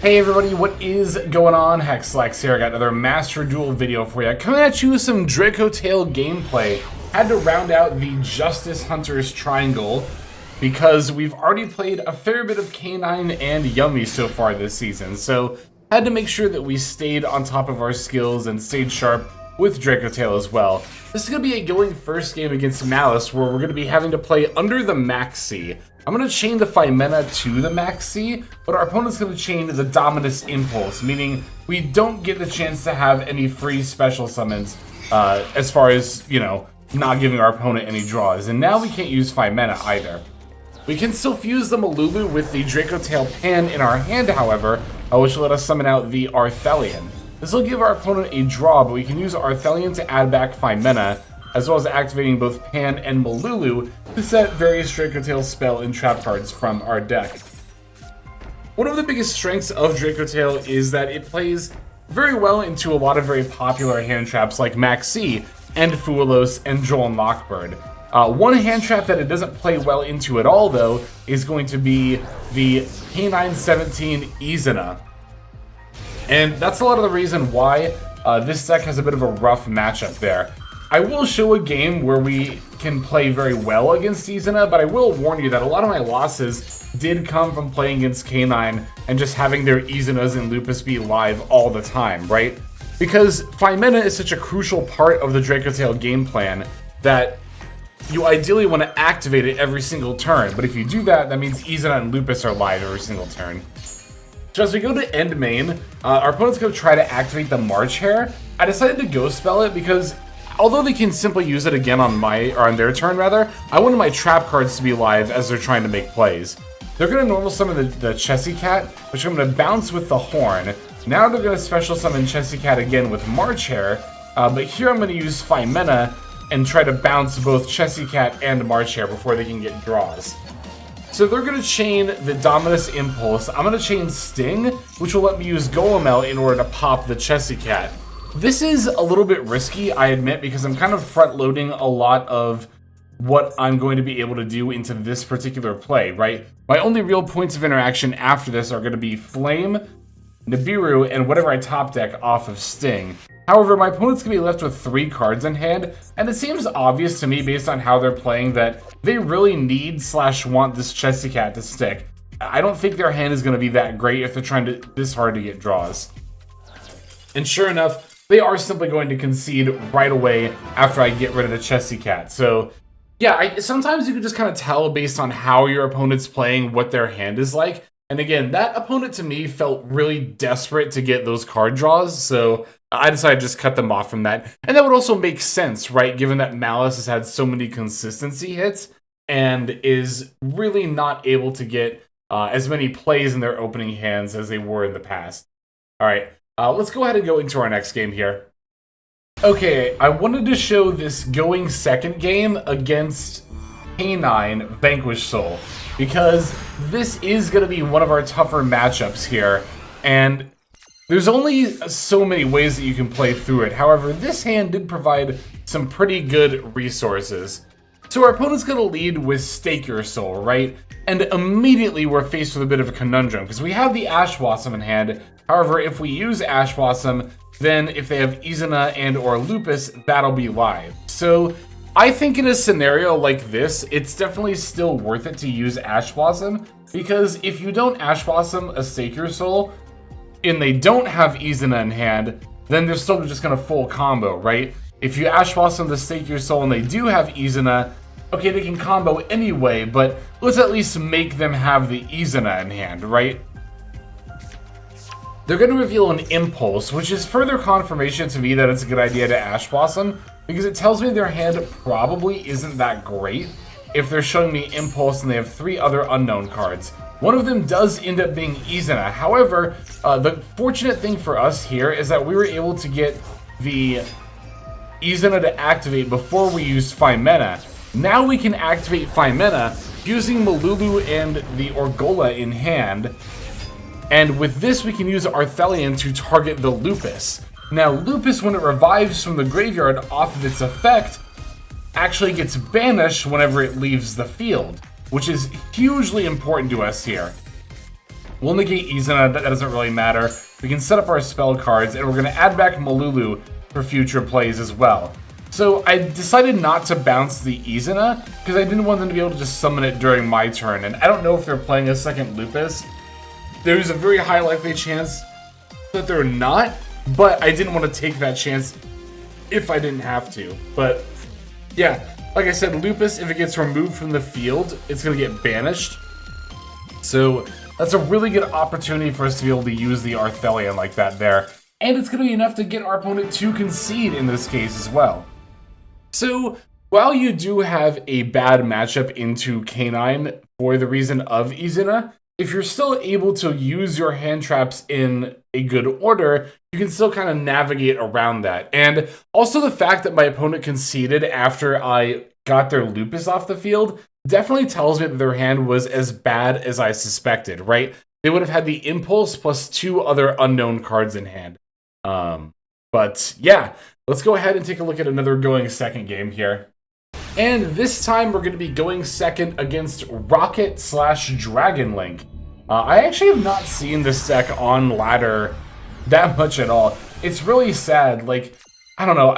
Hey everybody, what is going on? Hexlex here. I got another Master Duel video for you. Coming at you with some Dracotail gameplay. Had to round out the Justice Hunters Triangle because we've already played a fair bit of K9 and Yummy so far this season. So had to make sure that we stayed on top of our skills and stayed sharp with Dracotail as well. This is going to be a going first game against Malice where we're going to be having to play under the Maxx. I'm going to chain the Phimena to the Maxx, but our opponent's going to chain the Dominus Impulse, meaning we don't get the chance to have any free special summons as far as, you know, not giving our opponent any draws. And now we can't use Phimena either. We can still fuse the Malulu with the Dracotail Pan in our hand, however, which will let us summon out the Arthelion. This will give our opponent a draw, but we can use Arthelion to add back Phimena, as well as activating both Pan and Malulu to set various Dracotail spell and trap cards from our deck. One of the biggest strengths of Dracotail is that it plays very well into a lot of very popular hand traps like Maxx and Fuelos and Joel Knockbird. One hand trap that it doesn't play well into at all, though, is going to be the K917 Izuna. And that's a lot of the reason why this deck has a bit of a rough matchup there. I will show a game where we can play very well against Izuna, but I will warn you that a lot of my losses did come from playing against K9 and just having their Izunas and Lupus be live all the time, right? Because Phimena is such a crucial part of the Dracotail game plan that you ideally want to activate it every single turn, but if you do that, that means Izuna and Lupus are live every single turn. So as we go to end main, our opponent's going to try to activate the March Hare. I decided to Ghost Spell it because although they can simply use it again on their turn rather, I wanted my trap cards to be live as they're trying to make plays. They're going to normal summon the Chessy Cat, which I'm going to bounce with the Horn. Now they're going to special summon Chessy Cat again with March Hare, but here I'm going to use Phimena and try to bounce both Chessy Cat and March Hare before they can get draws. So they're going to chain the Dominus Impulse. I'm going to chain Sting, which will let me use Golemel in order to pop the Chessy Cat. This is a little bit risky, I admit, because I'm kind of front-loading a lot of what I'm going to be able to do into this particular play, right? My only real points of interaction after this are going to be Flame, Nibiru, and whatever I top deck off of Sting. However, my opponent's going to be left with 3 cards in hand, and it seems obvious to me based on how they're playing that they really need/want this Chessy Cat to stick. I don't think their hand is going to be that great if they're trying this hard to get draws. And sure enough, they are simply going to concede right away after I get rid of the Chessy Cat. So, yeah, sometimes you can just kind of tell based on how your opponent's playing what their hand is like. And again, that opponent to me felt really desperate to get those card draws, so I decided to just cut them off from that. And that would also make sense, right, given that Malice has had so many consistency hits and is really not able to get as many plays in their opening hands as they were in the past. All right. Let's go ahead and go into our next game here. Okay, I wanted to show this going second game against K9 Vanquish Soul, because this is going to be one of our tougher matchups here, and there's only so many ways that you can play through it. However, this hand did provide some pretty good resources. So our opponent's going to lead with Stake Your Soul, right? And immediately we're faced with a bit of a conundrum, because we have the Ash Blossom in hand. However, if we use Ash Blossom, then if they have Izuna and or Lupus, that'll be live. So I think in a scenario like this, it's definitely still worth it to use Ash Blossom, because if you don't Ash Blossom a Stake Your Soul, and they don't have Izuna in hand, then they're still just going to full combo, right? If you Ash Blossom the Stake Your Soul and they do have Izuna, okay, they can combo anyway, but let's at least make them have the Izuna in hand, right? They're going to reveal an Impulse, which is further confirmation to me that it's a good idea to Ash Blossom, because it tells me their hand probably isn't that great if they're showing me Impulse and they have 3 other unknown cards. One of them does end up being Izuna. However, the fortunate thing for us here is that we were able to get the Izuna to activate before we used Phimena. Now we can activate Phimena using Malulu and the Orgola in hand. And with this, we can use Arthelion to target the Lupus. Now, Lupus, when it revives from the graveyard off of its effect, actually gets banished whenever it leaves the field, which is hugely important to us here. We'll negate Izuna, that doesn't really matter. We can set up our spell cards, and we're going to add back Malulu for future plays as well. So I decided not to bounce the Izuna, because I didn't want them to be able to just summon it during my turn, and I don't know if they're playing a second Lupus. There's a very high likely chance that they're not, but I didn't want to take that chance if I didn't have to. But yeah, like I said, Lupus, if it gets removed from the field, it's going to get banished. So that's a really good opportunity for us to be able to use the Arthelion like that there. And it's going to be enough to get our opponent to concede in this case as well. So while you do have a bad matchup into Canine for the reason of Izuna, if you're still able to use your hand traps in a good order, you can still kind of navigate around that. And also the fact that my opponent conceded after I got their Lupus off the field definitely tells me that their hand was as bad as I suspected, right? They would have had the Impulse plus 2 other unknown cards in hand. But yeah, let's go ahead and take a look at another going second game here. And this time we're going to be going second against Rocket/Dragon Link. I actually have not seen this deck on ladder that much at all. It's really sad. Like, I don't know.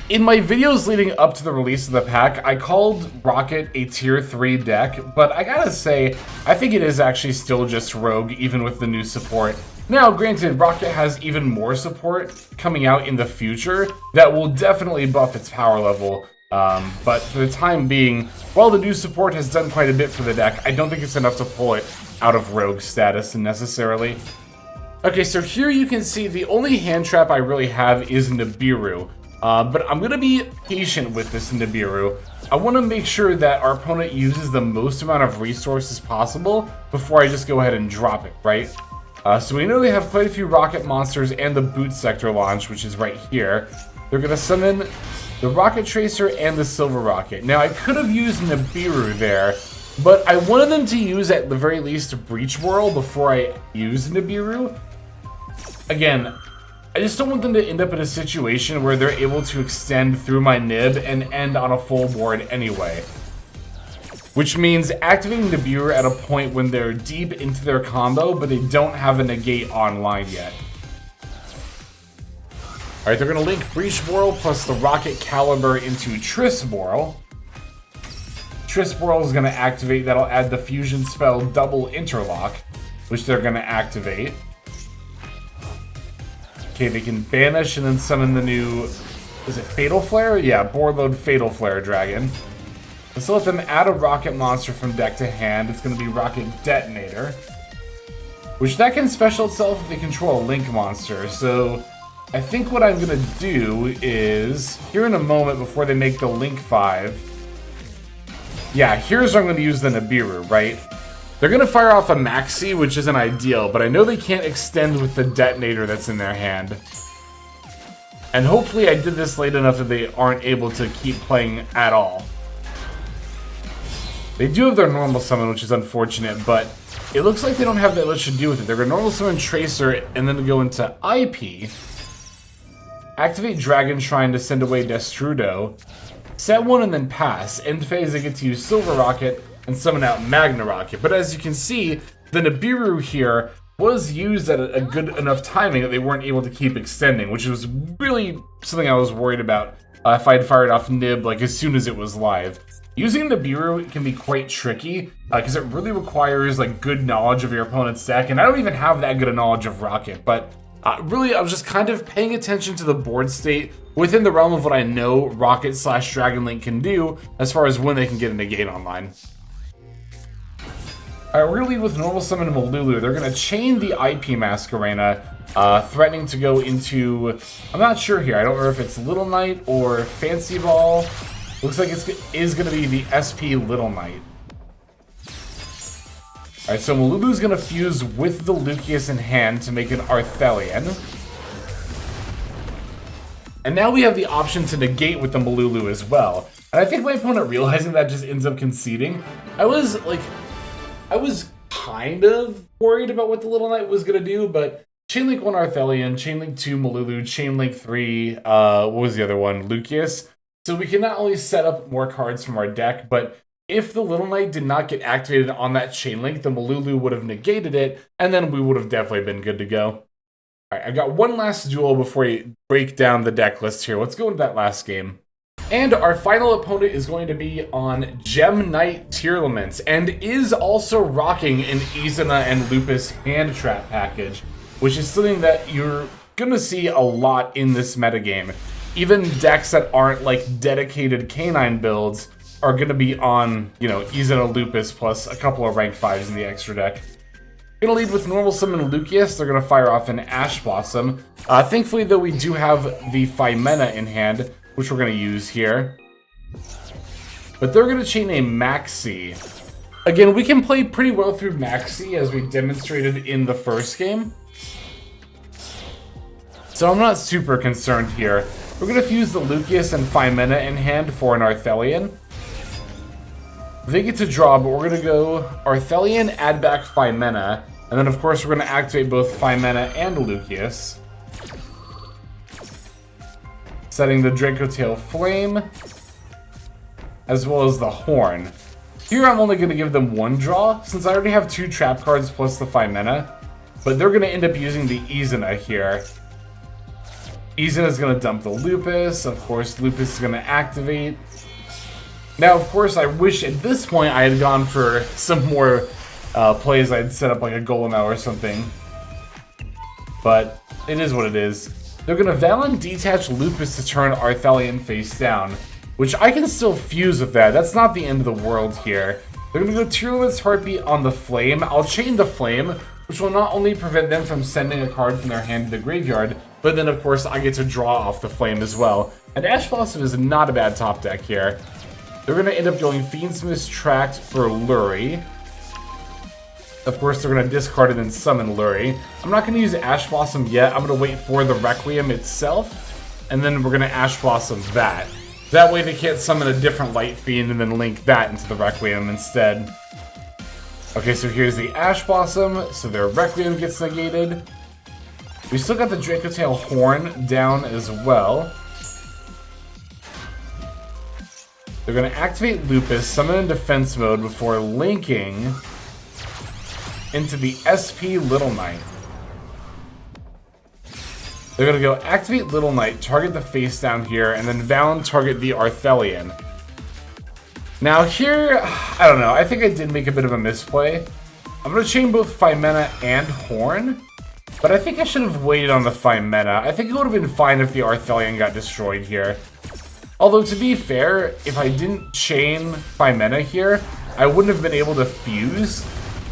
In my videos leading up to the release of the pack, I called Rocket a tier 3 deck, but I gotta say, I think it is actually still just Rogue, even with the new support. Now, granted, Rocket has even more support coming out in the future that will definitely buff its power level. But for the time being, while the new support has done quite a bit for the deck, I don't think it's enough to pull it out of Rogue status necessarily. Okay, so here you can see the only hand trap I really have is Nibiru. But I'm going to be patient with this Nibiru. I want to make sure that our opponent uses the most amount of resources possible before I just go ahead and drop it, right? So we know they have quite a few rocket monsters and the boot sector launch, which is right here. They're going to summon the Rocket Tracer and the Silver Rocket. Now, I could have used Nibiru there, but I wanted them to use at the very least Breach Whirl before I use Nibiru. Again, I just don't want them to end up in a situation where they're able to extend through my Nib and end on a full board anyway. Which means activating Nibiru at a point when they're deep into their combo, but they don't have a negate online yet. Alright, they're going to link Breach Whirl plus the Rocket Caliber into Triss Whirl. Triss Whirl is going to activate, that'll add the fusion spell Double Interlock, which they're going to activate. Okay, they can banish and then summon the new, is it Fatal Flare? Yeah, board load Fatal Flare Dragon. Let's let them add a rocket monster from deck to hand. It's going to be Rocket Detonator, which that can special itself if they control a Link monster. So I think what I'm going to do is, here in a moment before they make the Link 5, yeah, here's where I'm going to use the Nibiru, right? They're going to fire off a Maxi, which isn't ideal, but I know they can't extend with the Detonator that's in their hand. And hopefully I did this late enough that they aren't able to keep playing at all. They do have their normal summon, which is unfortunate, but it looks like they don't have that much to do with it. They're going to normal summon Tracer and then go into IP. Activate Dragon Shrine to send away Destrudo. Set one and then pass. End phase, they get to use Silver Rocket and summon out Magna Rocket. But as you can see, the Nibiru here was used at a good enough timing that they weren't able to keep extending, which was really something I was worried about if I'd fired off Nib like as soon as it was live. Using Nibiru can be quite tricky because it really requires like good knowledge of your opponent's deck, and I don't even have that good a knowledge of Rocket, but really I was just kind of paying attention to the board state within the realm of what I know Rocket/Dragon Link can do as far as when they can get a negate online. Alright, we're going to lead with normal summon Malulu. They're going to chain the IP Masquerena, threatening to go into, I'm not sure here, I don't remember if it's Little Knight or Fancy Ball. Looks like it is going to be the SP Little Knight. Alright, so Malulu's going to fuse with the Lucius in hand to make an Arthelion. And now we have the option to negate with the Malulu as well. And I think my opponent realizing that just ends up conceding. I was kind of worried about what the Little Knight was going to do, but Chainlink 1 Arthelion, Chainlink 2 Malulu, Chainlink 3, what was the other one? Lucius. So we can not only set up more cards from our deck, but If the Little Knight did not get activated on that chain link, the Malulu would have negated it, and then we would have definitely been good to go. Alright, I've got one last duel before we break down the deck list here. Let's go into that last game. And our final opponent is going to be on Gem Knight Tearlaments, and is also rocking an Izuna and Lupus hand trap package, which is something that you're going to see a lot in this metagame. Even decks that aren't like dedicated canine builds are going to be on, you know, Izuna Lupus plus a couple of rank 5s in the extra deck. Going to lead with normal summon Lucius. They're going to fire off an Ash Blossom. Thankfully, though, we do have the Phimena in hand, which we're going to use here. But they're going to chain a Maxi. Again, we can play pretty well through Maxi, as we demonstrated in the first game. So I'm not super concerned here. We're going to fuse the Lucius and Phimena in hand for an Arthelion. They get to draw, but we're going to go Arthelion, add back Phimena, and then of course we're going to activate both Phimena and Lucius. Setting the Dracotail Flame, as well as the Horn. Here I'm only going to give them one draw, since I already have 2 trap cards plus the Phimena, but they're going to end up using the Izuna here. Izuna is going to dump the Lupus, of course Lupus is going to activate. Now, of course, I wish at this point I had gone for some more plays. I'd set up like a Golem or something. But it is what it is. They're going to Valen detach Lupus to turn Arthelion face down, which I can still fuse with that. That's not the end of the world here. They're going to go Tearlaments Heartbeat on the Flame. I'll chain the Flame, which will not only prevent them from sending a card from their hand to the graveyard, but then, of course, I get to draw off the Flame as well. And Ash Blossom is not a bad top deck here. They're going to end up going Fiendsmith's Tract for Lurie. Of course, they're going to discard it and summon Lurie. I'm not going to use Ash Blossom yet. I'm going to wait for the Requiem itself, and then we're going to Ash Blossom that. That way they can't summon a different Light Fiend and then link that into the Requiem instead. Okay, so here's the Ash Blossom, so their Requiem gets negated. We still got the Dracotail Horn down as well. They're going to activate Lupus, summon in defense mode before linking into the SP Little Knight. They're going to go activate Little Knight, target the face down here, and then Valen target the Arthelion. Now here, I don't know, I think I did make a bit of a misplay. I'm going to chain both Phimena and Horn, but I think I should have waited on the Phimena. I think it would have been fine if the Arthelion got destroyed here. Although, to be fair, if I didn't chain Phimena here, I wouldn't have been able to fuse.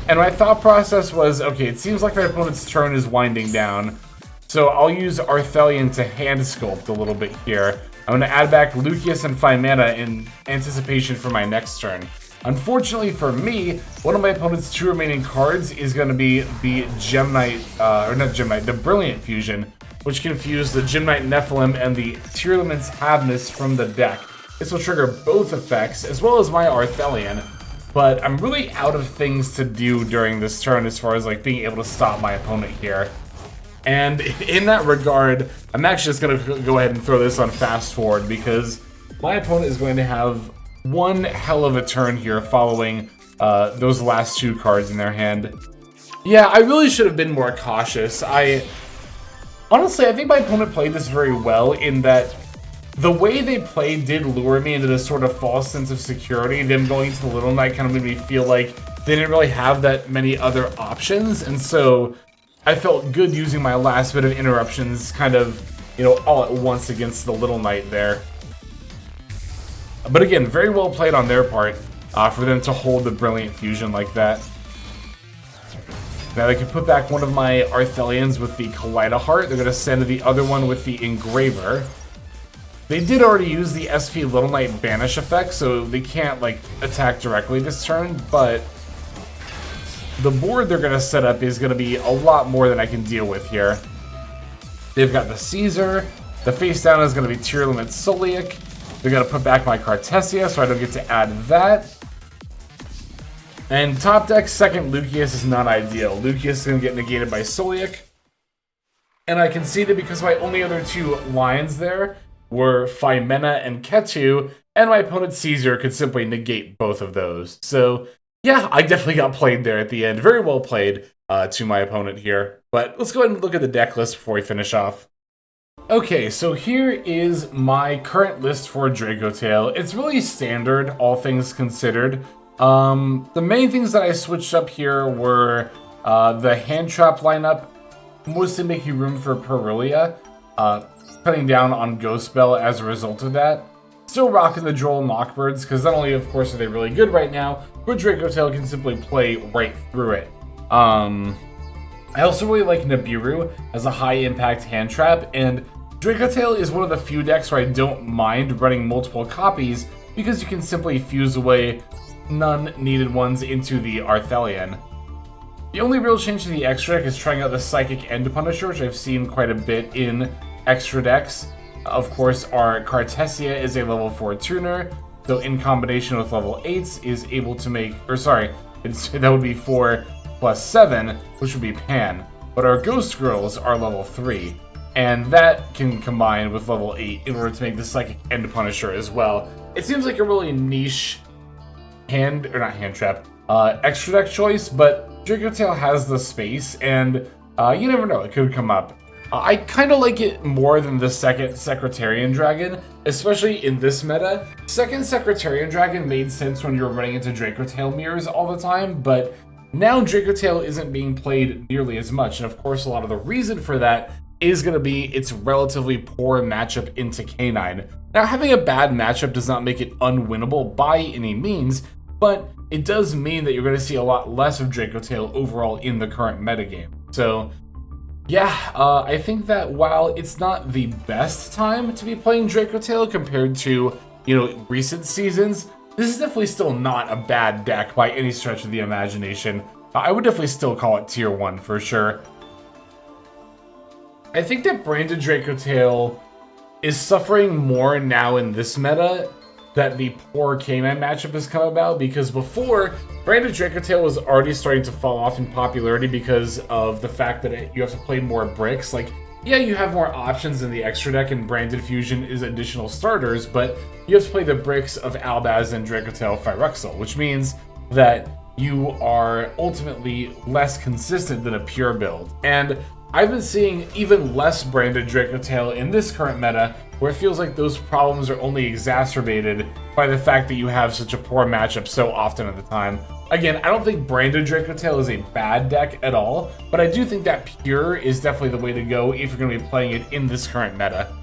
And my thought process was, okay, it seems like my opponent's turn is winding down, so I'll use Arthelion to hand sculpt a little bit here. I'm going to add back Lucius and Phimena in anticipation for my next turn. Unfortunately for me, one of my opponent's 2 remaining cards is going to be the Gem Knight, or not Gem Knight, the Brilliant Fusion, which can fuse the Gem Knight Nephilim and the Tearlaments Havness from the deck. This will trigger both effects, as well as my Arthelion, but I'm really out of things to do during this turn as far as like being able to stop my opponent here. And in that regard, I'm actually just going to go ahead and throw this on fast forward, because my opponent is going to have one hell of a turn here following those last 2 cards in their hand. Yeah, I really should have been more cautious. Honestly, I think my opponent played this very well in that the way they played did lure me into this sort of false sense of security. Them going to the Little Knight kind of made me feel like they didn't really have that many other options, and so I felt good using my last bit of interruptions kind of, you know, all at once against the Little Knight there. But again, very well played on their part for them to hold the Brilliant Fusion like that. Now they can put back one of my Arthelions with the Kaleido Heart. They're going to send the other one with the Engraver. They did already use the SP Little Knight Banish effect, so they can't like attack directly this turn, but the board they're going to set up is going to be a lot more than I can deal with here. They've got the Caesar. The face down is going to be Tearlaments Soliac. They're going to put back my Cartesia, so I don't get to add that. And top deck, second Lucius is not ideal. Lucius is going to get negated by Soliac. And I conceded because my only other 2 lines there were Phimena and Ketu, and my opponent Caesar could simply negate both of those. So yeah, I definitely got played there at the end. Very well played to my opponent here. But let's go ahead and look at the deck list before we finish off. Okay, so here is my current list for Dracotail. It's really standard, all things considered. The main things that I switched up here were the hand trap lineup, mostly making room for Perilia, cutting down on Ghost Bell as a result of that. Still rocking the Droll and Mockbirds, because not only, of course, are they really good right now, but Dracotail can simply play right through it. I also really like Nibiru as a high-impact hand trap, and Dracotail is one of the few decks where I don't mind running multiple copies, because you can simply fuse away none needed ones into the Arthelion. The only real change to the extra deck is trying out the Psychic End Punisher, which I've seen quite a bit in extra decks. Of course, our Cartesia is a level 4 tuner, so in combination with level 8s is able to make, or sorry, that would be 4 plus 7, which would be Pan. But our Ghost Girls are level 3, and that can combine with level 8 in order to make the Psychic End Punisher as well. It seems like a really niche extra deck choice, but Dracotail has the space, and you never know, it could come up. I kind of like it more than the second Secretarian Dragon, especially in this meta. Second Secretarian Dragon made sense when you were running into Dracotail mirrors all the time, but now Dracotail isn't being played nearly as much, and of course a lot of the reason for that is going to be its relatively poor matchup into K9. Now, having a bad matchup does not make it unwinnable by any means, but it does mean that you're going to see a lot less of Dracotail overall in the current metagame. So yeah, I think that while it's not the best time to be playing Dracotail compared to, recent seasons, this is definitely still not a bad deck by any stretch of the imagination. I would definitely still call it tier 1 for sure. I think that Branded Dracotail is suffering more now in this meta that the poor K9 matchup has come about, because before, Branded Dracotail was already starting to fall off in popularity because of the fact that you have to play more bricks. Like, yeah, you have more options in the extra deck, and Branded Fusion is additional starters, but you have to play the bricks of Albaz and Dracotail Phyrexial, which means that you are ultimately less consistent than a pure build. And I've been seeing even less Branded Dracotail in this current meta, where it feels like those problems are only exacerbated by the fact that you have such a poor matchup so often at the time. Again, I don't think Branded Dracotail is a bad deck at all, but I do think that pure is definitely the way to go if you're going to be playing it in this current meta.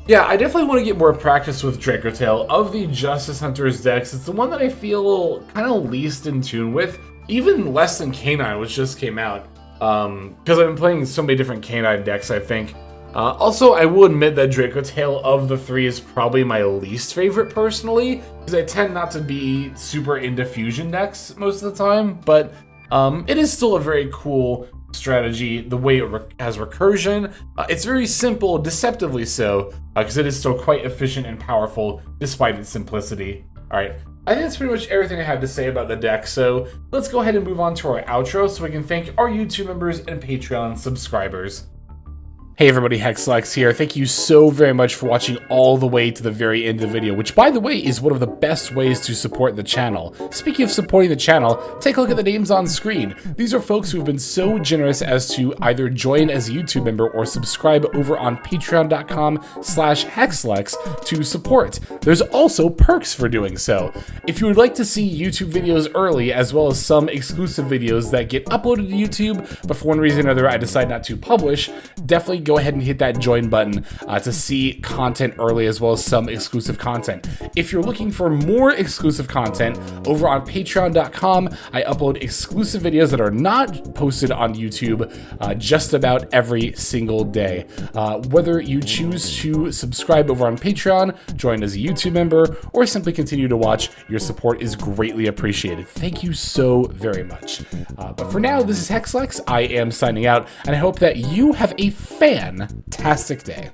Yeah, I definitely want to get more practice with Dracotail. Of the Justice Hunters decks, it's the one that I feel kind of least in tune with. Even less than K9, which just came out. Because I've been playing so many different K9 decks, I think. Also, I will admit that Dracotail of the three is probably my least favorite personally, because I tend not to be super into fusion decks most of the time, but it is still a very cool strategy, the way it has recursion. It's very simple, deceptively so, because it is still quite efficient and powerful despite its simplicity. Alright, I think that's pretty much everything I have to say about the deck, so let's go ahead and move on to our outro so we can thank our YouTube members and Patreon subscribers. Hey everybody, Hexlex here. Thank you so very much for watching all the way to the very end of the video, which by the way is one of the best ways to support the channel. Speaking of supporting the channel, take a look at the names on screen. These are folks who've been so generous as to either join as a YouTube member or subscribe over on patreon.com/Hexlex to support. There's also perks for doing so. If you would like to see YouTube videos early, as well as some exclusive videos that get uploaded to YouTube, but for one reason or another I decide not to publish, definitely go ahead and hit that join button to see content early, as well as some exclusive content. If you're looking for more exclusive content, over on patreon.com, I upload exclusive videos that are not posted on YouTube just about every single day. Whether you choose to subscribe over on Patreon, join as a YouTube member, or simply continue to watch, your support is greatly appreciated. Thank you so very much. But for now, this is Hexlex. I am signing out, and I hope that you have a fantastic day.